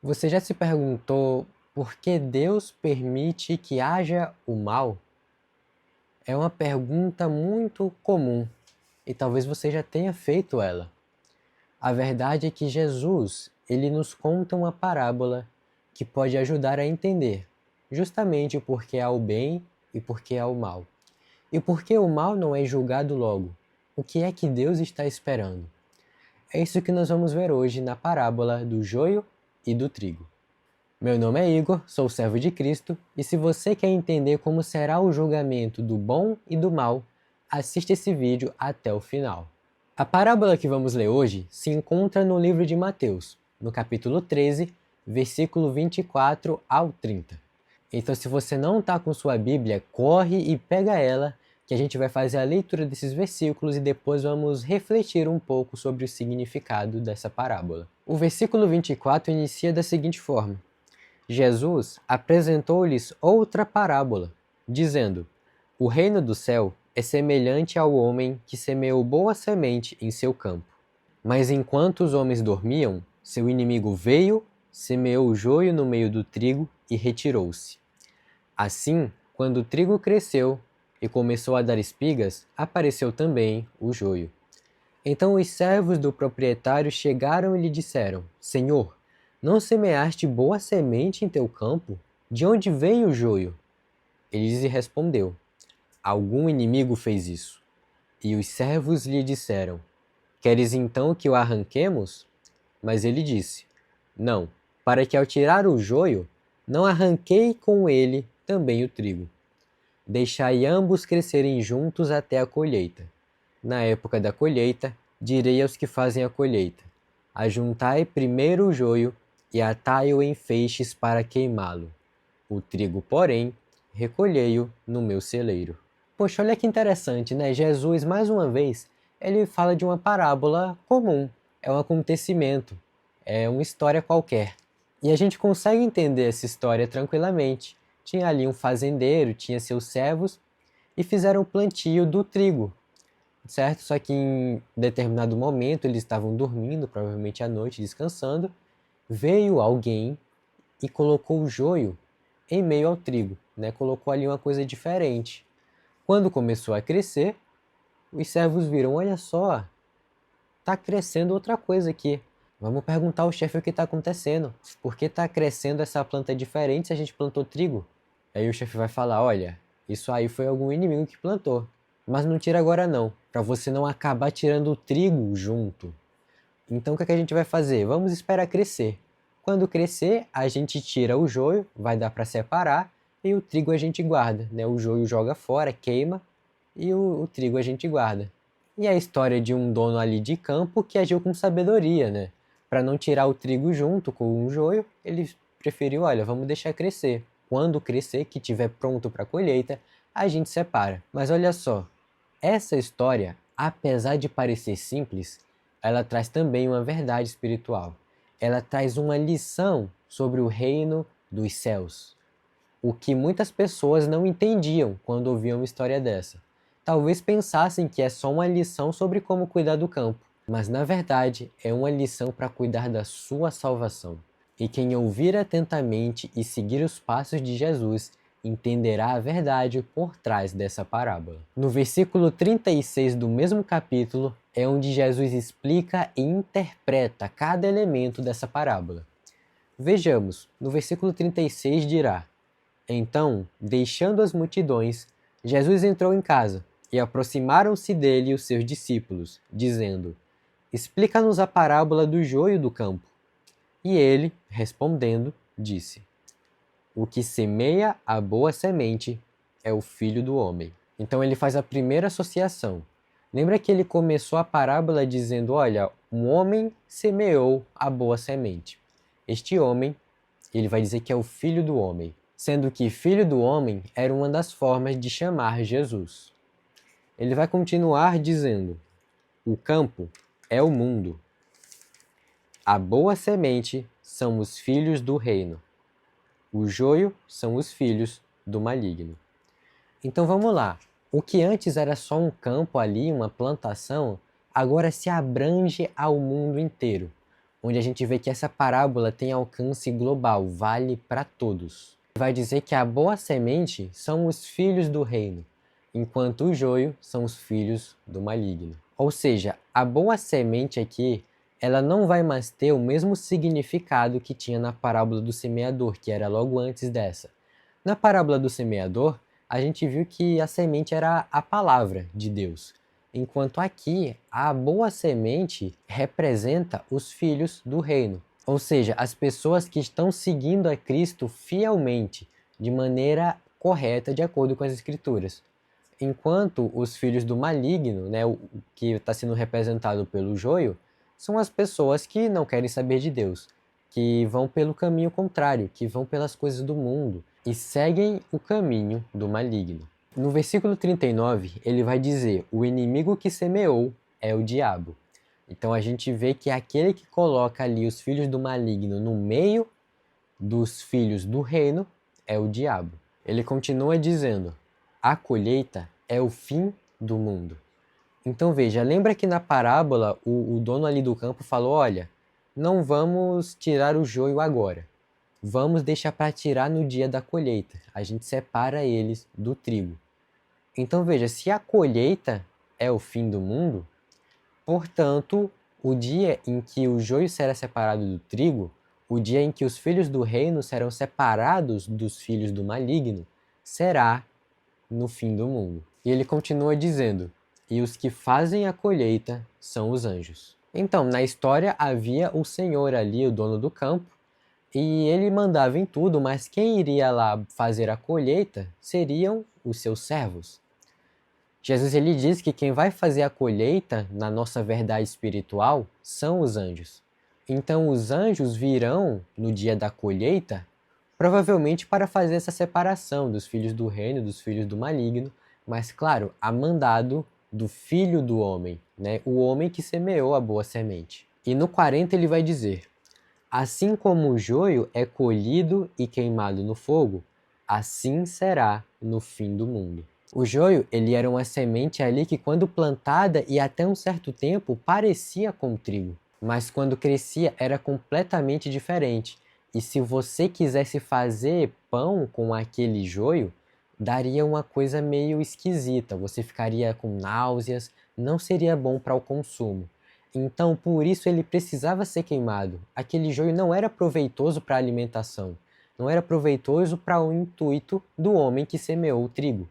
Você já se perguntou por que Deus permite que haja o mal? É uma pergunta muito comum e talvez você já tenha feito ela. A verdade é que Jesus, ele nos conta uma parábola que pode ajudar a entender justamente o porquê há o bem e porquê há o mal. E por que o mal não é julgado logo? O que é que Deus está esperando? É isso que nós vamos ver hoje na parábola do joio e do trigo. Meu nome é Igor, sou servo de Cristo, e se você quer entender como será o julgamento do bom e do mal, assista esse vídeo até o final. A parábola que vamos ler hoje se encontra no livro de Mateus, no capítulo 13, versículo 24 ao 30. Então, se você não está com sua Bíblia, corre e pega ela, que a gente vai fazer a leitura desses versículos e depois vamos refletir um pouco sobre o significado dessa parábola. O versículo 24 inicia da seguinte forma: Jesus apresentou-lhes outra parábola, dizendo: O reino do céu é semelhante ao homem que semeou boa semente em seu campo. Mas enquanto os homens dormiam, seu inimigo veio, semeou o joio no meio do trigo e retirou-se. Assim, quando o trigo cresceu e começou a dar espigas, apareceu também o joio. Então os servos do proprietário chegaram e lhe disseram: Senhor, não semeaste boa semente em teu campo? De onde veio o joio? Ele lhes respondeu: Algum inimigo fez isso. E os servos lhe disseram: Queres então que o arranquemos? Mas ele disse: Não, para que ao tirar o joio, não arranquei com ele também o trigo. Deixai ambos crescerem juntos até a colheita. Na época da colheita, direi aos que fazem a colheita: Ajuntai primeiro o joio e atai-o em feixes para queimá-lo. O trigo, porém, recolhei-o no meu celeiro. Poxa, olha que interessante, né? Jesus, mais uma vez, ele fala de uma parábola comum. É um acontecimento, é uma história qualquer. E a gente consegue entender essa história tranquilamente. Tinha ali um fazendeiro, tinha seus servos e fizeram o plantio do trigo, certo? Só que em determinado momento eles estavam dormindo, provavelmente à noite, descansando. Veio alguém e colocou o joio em meio ao trigo, né? Colocou ali uma coisa diferente. Quando começou a crescer, os servos viram: olha só, tá crescendo outra coisa aqui. Vamos perguntar ao chefe o que está acontecendo. Por que está crescendo essa planta diferente se a gente plantou trigo? Aí o chefe vai falar: olha, isso aí foi algum inimigo que plantou. Mas não tira agora não, para você não acabar tirando o trigo junto. Então o que é que a gente vai fazer? Vamos esperar crescer. Quando crescer, a gente tira o joio, vai dar para separar, e o trigo a gente guarda, né? O joio joga fora, queima, e o trigo a gente guarda. E a história de um dono ali de campo que agiu com sabedoria, né? Para não tirar o trigo junto com o joio, ele preferiu: olha, vamos deixar crescer. Quando crescer, que tiver pronto para a colheita, a gente separa. Mas olha só, essa história, apesar de parecer simples, ela traz também uma verdade espiritual. Ela traz uma lição sobre o reino dos céus, o que muitas pessoas não entendiam quando ouviam uma história dessa. Talvez pensassem que é só uma lição sobre como cuidar do campo, mas na verdade é uma lição para cuidar da sua salvação. E quem ouvir atentamente e seguir os passos de Jesus entenderá a verdade por trás dessa parábola. No versículo 36 do mesmo capítulo é onde Jesus explica e interpreta cada elemento dessa parábola. Vejamos, no versículo 36 dirá: Então, deixando as multidões, Jesus entrou em casa, e aproximaram-se dele os seus discípulos, dizendo: Explica-nos a parábola do joio do campo. E ele, respondendo, disse: O que semeia a boa semente é o Filho do Homem. Então ele faz a primeira associação. Lembra que ele começou a parábola dizendo: olha, um homem semeou a boa semente. Este homem, ele vai dizer que é o Filho do Homem, sendo que Filho do Homem era uma das formas de chamar Jesus. Ele vai continuar dizendo: O campo é o mundo. A boa semente são os filhos do reino. O joio são os filhos do maligno. Então vamos lá. O que antes era só um campo ali, uma plantação, agora se abrange ao mundo inteiro. onde a gente vê que essa parábola tem alcance global, vale para todos. Vai dizer que a boa semente são os filhos do reino, enquanto o joio são os filhos do maligno. Ou seja, a boa semente aqui, ela não vai mais ter o mesmo significado que tinha na parábola do semeador, que era logo antes dessa. Na parábola do semeador, a gente viu que a semente era a palavra de Deus, enquanto aqui a boa semente representa os filhos do reino, ou seja, as pessoas que estão seguindo a Cristo fielmente, de maneira correta, de acordo com as Escrituras. Enquanto os filhos do maligno, né, o que está sendo representado pelo joio, são as pessoas que não querem saber de Deus, que vão pelo caminho contrário, que vão pelas coisas do mundo e seguem o caminho do maligno. No versículo 39, ele vai dizer: o inimigo que semeou é o diabo. Então a gente vê que aquele que coloca ali os filhos do maligno no meio dos filhos do reino é o diabo. Ele continua dizendo: a colheita é o fim do mundo. Então veja, lembra que na parábola o dono ali do campo falou: olha, não vamos tirar o joio agora, vamos deixar para tirar no dia da colheita, a gente separa eles do trigo. Então veja, se a colheita é o fim do mundo, portanto, o dia em que o joio será separado do trigo, o dia em que os filhos do reino serão separados dos filhos do maligno, será no fim do mundo. E ele continua dizendo: e os que fazem a colheita são os anjos. Então, na história havia o Senhor ali, o dono do campo, e ele mandava em tudo, mas quem iria lá fazer a colheita seriam os seus servos. Jesus ele diz que quem vai fazer a colheita na nossa verdade espiritual são os anjos. Então os anjos virão no dia da colheita, provavelmente para fazer essa separação dos filhos do reino e dos filhos do maligno, mas claro, a mandado do filho do homem, né? O homem que semeou a boa semente. E no 40 ele vai dizer: assim como o joio é colhido e queimado no fogo, assim será no fim do mundo. O joio, ele era uma semente ali que quando plantada e até um certo tempo parecia com trigo, mas quando crescia era completamente diferente. E se você quisesse fazer pão com aquele joio, daria uma coisa meio esquisita, você ficaria com náuseas, não seria bom para o consumo. Então, por isso ele precisava ser queimado. Aquele joio não era proveitoso para a alimentação, não era proveitoso para o intuito do homem que semeou o trigo.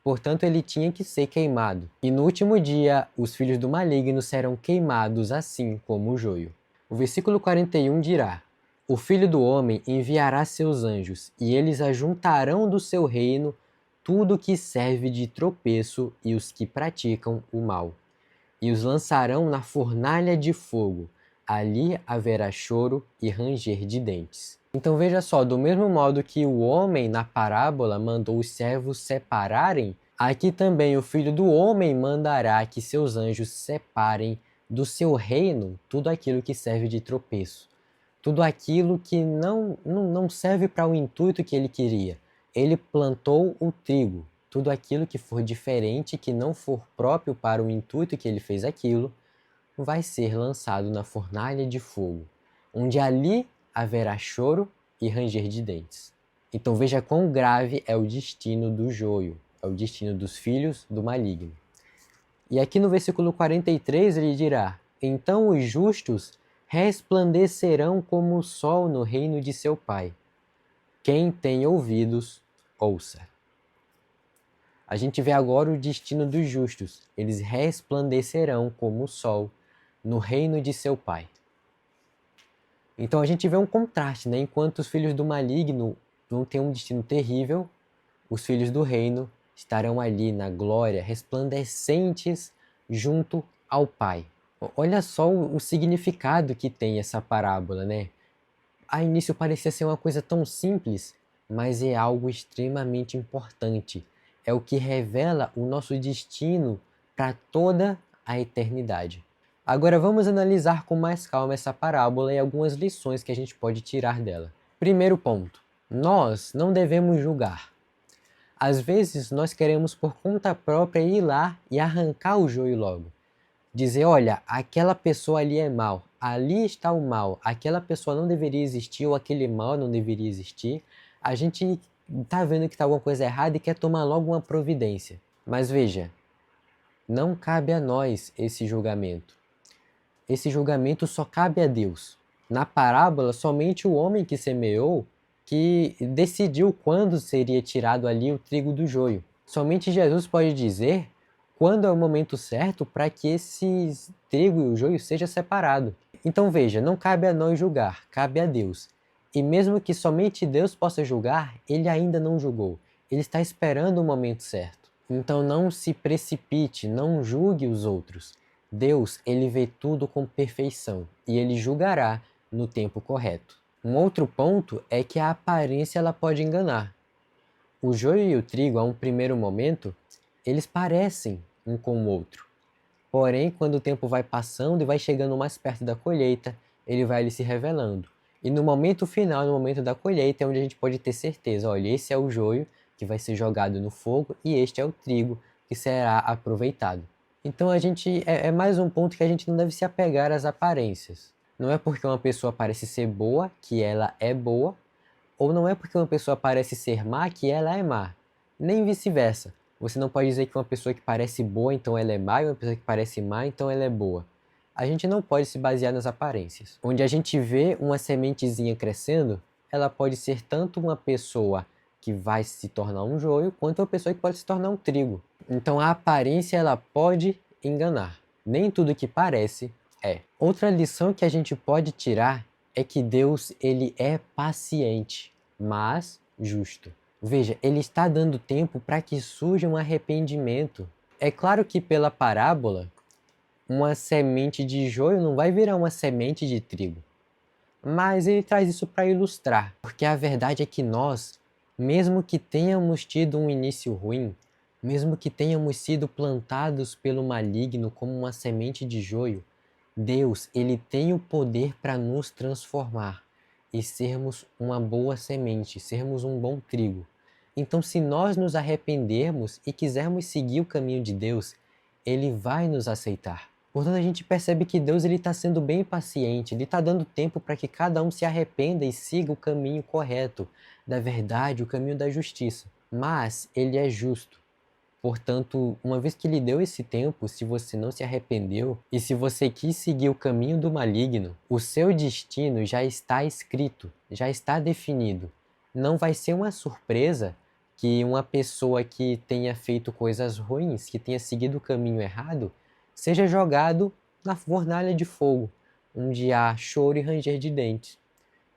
Portanto, ele tinha que ser queimado. E no último dia, os filhos do maligno serão queimados assim como o joio. O versículo 41 dirá: o filho do homem enviará seus anjos, e eles ajuntarão do seu reino tudo que serve de tropeço e os que praticam o mal, e os lançarão na fornalha de fogo. Ali haverá choro e ranger de dentes. Então veja só, do mesmo modo que o homem na parábola mandou os servos separarem, aqui também o Filho do Homem mandará que seus anjos separem do seu reino tudo aquilo que serve de tropeço, tudo aquilo que não serve para o intuito que ele queria. Ele plantou o trigo, tudo aquilo que for diferente, que não for próprio para o intuito que ele fez aquilo, vai ser lançado na fornalha de fogo, onde ali haverá choro e ranger de dentes. Então veja quão grave é o destino do joio, é o destino dos filhos do maligno. E aqui no versículo 43 ele dirá: então os justos resplandecerão como o sol no reino de seu Pai. Quem tem ouvidos, ouça. A gente vê agora o destino dos justos. Eles resplandecerão como o sol no reino de seu Pai. Então a gente vê um contraste, né? Enquanto os filhos do maligno vão ter um destino terrível, os filhos do reino estarão ali na glória, resplandecentes junto ao Pai. Olha só o significado que tem essa parábola, né? A início parecia ser uma coisa tão simples, mas é algo extremamente importante. É o que revela o nosso destino para toda a eternidade. Agora vamos analisar com mais calma essa parábola e algumas lições que a gente pode tirar dela. Primeiro ponto: nós não devemos julgar. Às vezes nós queremos por conta própria ir lá e arrancar o joio logo. Dizer: olha, aquela pessoa ali é mal, ali está o mal, aquela pessoa não deveria existir ou aquele mal não deveria existir, a gente está vendo que está alguma coisa errada e quer tomar logo uma providência. Mas veja, não cabe a nós esse julgamento. Esse julgamento só cabe a Deus. Na parábola, somente o homem que semeou que decidiu quando seria tirado ali o trigo do joio. Somente Jesus pode dizer quando é o momento certo para que esse trigo e o joio seja separado. Então veja, não cabe a nós julgar, cabe a Deus. E mesmo que somente Deus possa julgar, ele ainda não julgou. Ele está esperando o momento certo. Então não se precipite, não julgue os outros. Deus, ele vê tudo com perfeição e ele julgará no tempo correto. Um outro ponto é que a aparência ela pode enganar. O joio e o trigo, a um primeiro momento, eles parecem um com o outro. Porém, quando o tempo vai passando e vai chegando mais perto da colheita, ele vai se revelando. E no momento final, no momento da colheita, é onde a gente pode ter certeza, olha, esse é o joio que vai ser jogado no fogo e este é o trigo que será aproveitado. Então é mais um ponto que a gente não deve se apegar às aparências. Não é porque uma pessoa parece ser boa que ela é boa, ou não é porque uma pessoa parece ser má que ela é má. Nem vice-versa. Você não pode dizer que uma pessoa que parece boa, então ela é má, e uma pessoa que parece má, então ela é boa. A gente não pode se basear nas aparências. Onde a gente vê uma sementezinha crescendo, ela pode ser tanto uma pessoa que vai se tornar um joio, quanto uma pessoa que pode se tornar um trigo. Então a aparência ela pode enganar. Nem tudo que parece é. Outra lição que a gente pode tirar é que Deus ele é paciente, mas justo. Veja, ele está dando tempo para que surja um arrependimento. É claro que pela parábola, uma semente de joio não vai virar uma semente de trigo. Mas ele traz isso para ilustrar, porque a verdade é que nós, mesmo que tenhamos tido um início ruim, mesmo que tenhamos sido plantados pelo maligno como uma semente de joio, Deus, ele tem o poder para nos transformar e sermos uma boa semente, sermos um bom trigo. Então, se nós nos arrependermos e quisermos seguir o caminho de Deus, ele vai nos aceitar. Portanto, a gente percebe que Deus está sendo bem paciente, ele está dando tempo para que cada um se arrependa e siga o caminho correto, da verdade, o caminho da justiça. Mas ele é justo. Portanto, uma vez que lhe deu esse tempo, se você não se arrependeu e se você quis seguir o caminho do maligno, o seu destino já está escrito, já está definido. Não vai ser uma surpresa que uma pessoa que tenha feito coisas ruins, que tenha seguido o caminho errado, seja jogado na fornalha de fogo, onde há choro e ranger de dentes.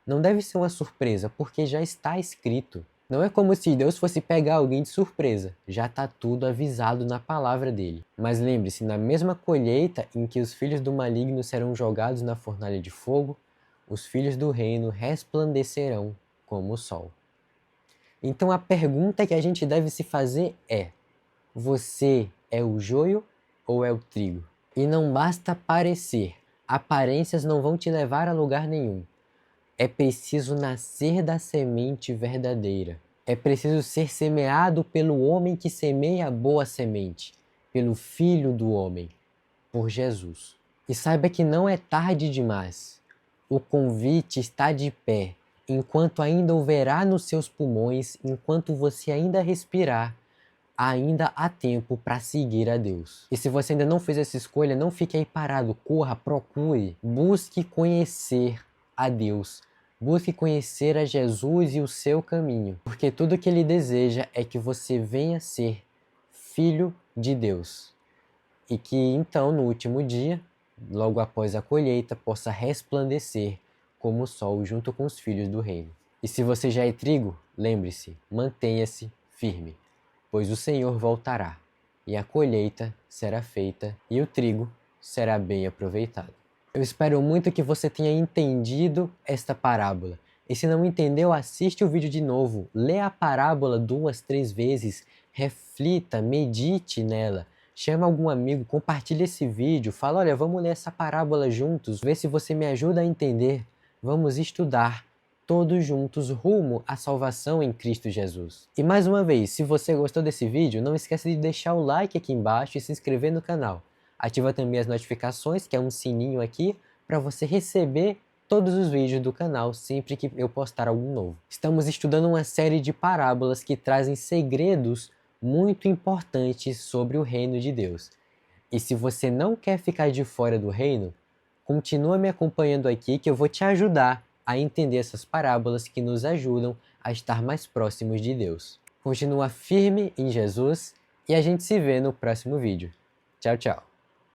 Não deve ser uma surpresa, porque já está escrito. Não é como se Deus fosse pegar alguém de surpresa, já está tudo avisado na palavra dele. Mas lembre-se, na mesma colheita em que os filhos do maligno serão jogados na fornalha de fogo, os filhos do reino resplandecerão como o sol. Então a pergunta que a gente deve se fazer é: você é o joio ou é o trigo? E não basta parecer, aparências não vão te levar a lugar nenhum. É preciso nascer da semente verdadeira. É preciso ser semeado pelo homem que semeia a boa semente, pelo Filho do homem, por Jesus. E saiba que não é tarde demais. O convite está de pé, enquanto ainda houverá nos seus pulmões, enquanto você ainda respirar, ainda há tempo para seguir a Deus. E se você ainda não fez essa escolha, não fique aí parado, corra, procure, busque conhecer a Deus. Busque conhecer a Jesus e o seu caminho, porque tudo que Ele deseja é que você venha ser filho de Deus. E que então, no último dia, logo após a colheita, possa resplandecer como o sol junto com os filhos do reino. E se você já é trigo, lembre-se, mantenha-se firme, pois o Senhor voltará, e a colheita será feita, e o trigo será bem aproveitado. Eu espero muito que você tenha entendido esta parábola. E se não entendeu, assiste o vídeo de novo, lê a parábola 2, 3 vezes, reflita, medite nela. Chama algum amigo, compartilha esse vídeo, fala, olha, vamos ler essa parábola juntos, vê se você me ajuda a entender. Vamos estudar todos juntos rumo à salvação em Cristo Jesus. E mais uma vez, se você gostou desse vídeo, não esqueça de deixar o like aqui embaixo e se inscrever no canal. Ativa também as notificações, que é um sininho aqui, para você receber todos os vídeos do canal sempre que eu postar algum novo. Estamos estudando uma série de parábolas que trazem segredos muito importantes sobre o reino de Deus. E se você não quer ficar de fora do reino, continua me acompanhando aqui que eu vou te ajudar a entender essas parábolas que nos ajudam a estar mais próximos de Deus. Continua firme em Jesus e a gente se vê no próximo vídeo. Tchau, tchau!